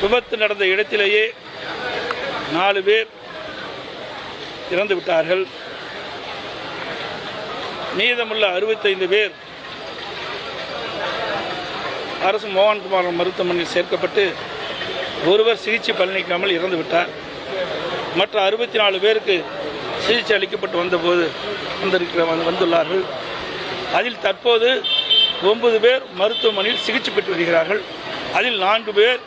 விபத்து நடந்த இடத்திலேயே 4 பேர் இறந்து விட்டார்கள். மீதமுள்ள 65 பேர் அரசு மோகன்குமார் மருத்துவமனையில் சேர்க்கப்பட்டு ஒருவர் சிகிச்சை பலனளிக்காமல் இறந்து விட்டார். மற்ற 64 பேருக்கு சிகிச்சை அளிக்கப்பட்டு வந்தபோது வந்துள்ளார்கள். அதில் தற்போது 9 பேர் மருத்துவமனையில் சிகிச்சை பெற்று வருகிறார்கள். அதில் 4 பேர்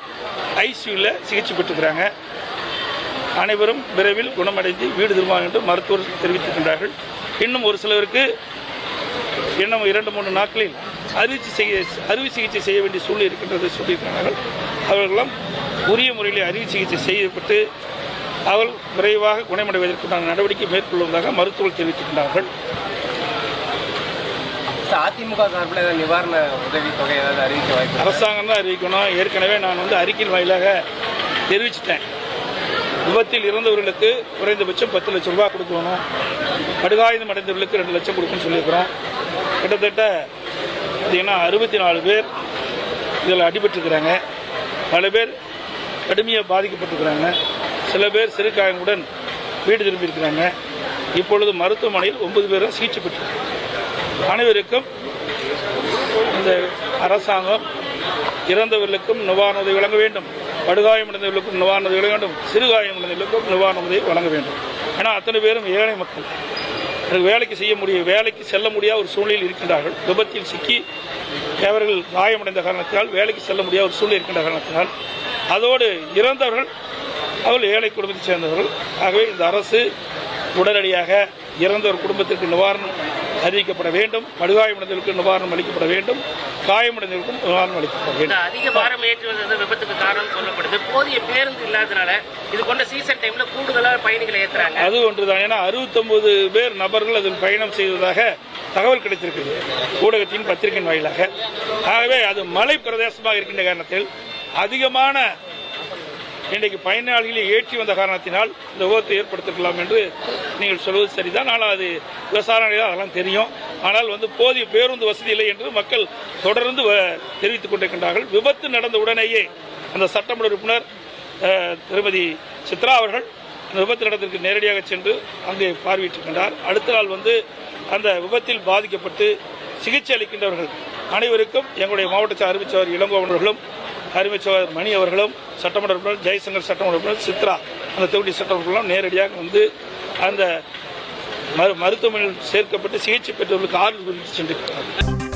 ஐசியூவில் சிகிச்சை பெற்றுக்கிறாங்க. அனைவரும் விரைவில் குணமடைந்து வீடு திரும்புவார்கள் என்று மருத்துவர் தெரிவித்திருக்கின்றார்கள். இன்னும் ஒரு சிலருக்கு இன்னும் 2-3 நாட்களில் அறுவை சிகிச்சை செய்ய வேண்டிய சூழ்நிலை இருக்கின்றது சொல்லியிருக்கிறார்கள். அவர்களெல்லாம் உரிய முறையில் அறுவை சிகிச்சை செய்யப்பட்டு அவர்கள் விரைவாக குணமடைவதற்கான நடவடிக்கை மேற்கொள்வதாக மருத்துவர்கள் தெரிவித்திருக்கிறார்கள். அதிமுக சார்பில் நிவாரண உதவித்தொகை ஏதாவது அறிவிக்க வாய்ப்பு? அரசாங்கம் தான் அறிவிக்கணும். ஏற்கனவே நான் அறிக்கையின் வாயிலாக தெரிவிச்சிட்டேன். விபத்தில் இறந்தவர்களுக்கு குறைந்தபட்சம் 10 லட்சம் ரூபாய் கொடுக்கணும். படுகாயம் அடைந்தவர்களுக்கு 2 லட்சம் கொடுக்கணும்னு சொல்லியிருக்கிறோம். கிட்டத்தட்ட பார்த்தீங்கன்னா 64 பேர் இதில் அடிபட்டிருக்கிறாங்க. பல பேர் கடுமையாக பாதிக்கப்பட்டிருக்கிறாங்க. சில பேர் சிறு காயங்களுடன் வீடு திரும்பியிருக்கிறாங்க. இப்பொழுது மருத்துவமனையில் 9 பேரும் சிகிச்சை பெற்றிருக்கிறாங்க. அனைவருக்கும் இந்த அரசாங்கம் இறந்தவர்களுக்கும் நிவாரண உதவி வழங்க வேண்டும், படுகாயமடைந்தவர்களுக்கும் நிவாரண உதவி வழங்க வேண்டும், சிறுகாயமடைந்தவர்களுக்கும் நிவாரண உதவி வழங்க வேண்டும். ஏன்னா அத்தனை பேரும் ஏழை மக்கள், வேலைக்கு செல்ல முடியாத ஒரு சூழ்நிலையில் இருக்கின்றார்கள். விபத்தில் சிக்கி அவர்கள் காயமடைந்த காரணத்தினால் வேலைக்கு செல்ல முடியாத ஒரு சூழ்நிலை இருக்கின்ற காரணத்தினால் அதோடு இறந்தவர்கள் அவர்கள் ஏழை குடும்பத்தைச் சேர்ந்தவர்கள். ஆகவே இந்த அரசு உடனடியாக இறந்தவர் குடும்பத்திற்கு நிவாரணம் அறிவிக்கப்பட வேண்டும், படுகாயமடைந்தவர்களுக்கு நிவாரணம் அளிக்கப்பட வேண்டும், காயமடைந்தவர்களுக்கும் நிவாரணம் அளிக்கப்பட வேண்டும். அதிக பாரம் ஏற்றுவது விபத்துக்கு காரணம் சொல்லப்படுது. போதிய பேருந்து இல்லாதனால இது கொண்ட சீசன் டைம்ல கூடுதலாக பயணிகளை ஏற்றுறாங்க. அது ஒன்றுதான். ஏன்னா 69 பேர் நபர்கள் அதில் பயணம் செய்வதாக தகவல் கிடைத்திருக்கிறது ஊடகத்தின் பத்திரிகையின் வாயிலாக. ஆகவே அது மலை பிரதேசமாக இருக்கின்ற காரணத்தில் அதிகமான இன்றைக்கு பயனாளிகளை ஏற்றி வந்த காரணத்தினால் இந்த விபத்தை ஏற்படுத்திக்கலாம் என்று நீங்கள் சொல்வது சரிதான். ஆனால் அது விசாரணையில் அதெல்லாம் தெரியும். ஆனால் போதிய பேருந்து வசதி இல்லை என்று மக்கள் தொடர்ந்து தெரிவித்துக் கொண்டிருக்கின்றார்கள். விபத்து நடந்த உடனேயே அந்த சட்டமன்ற உறுப்பினர் திருமதி சித்ரா அவர்கள் அந்த விபத்து நடத்திற்கு நேரடியாக சென்று அங்கே பார்வையிட்டிருக்கின்றார். அடுத்த நாள் அந்த விபத்தில் பாதிக்கப்பட்டு சிகிச்சை அளிக்கின்றவர்கள் அனைவருக்கும் எங்களுடைய மாவட்ட அறிவிச்சவர் இளங்கோவன் அவர்களும் அறிவிச்சவர் மணி அவர்களும் சட்டமன்ற உறுப்பினர் ஜெய்சங்கர் சட்டமன்ற உறுப்பினர் சித்ரா அந்த தொகுதி சட்டமன்றம் நேரடியாக அந்த மருத்துவமனையில் சேர்க்கப்பட்டு சிகிச்சை பெற்றவர்களுக்கு ஆறுதல் சென்றிருக்கிறார்கள்.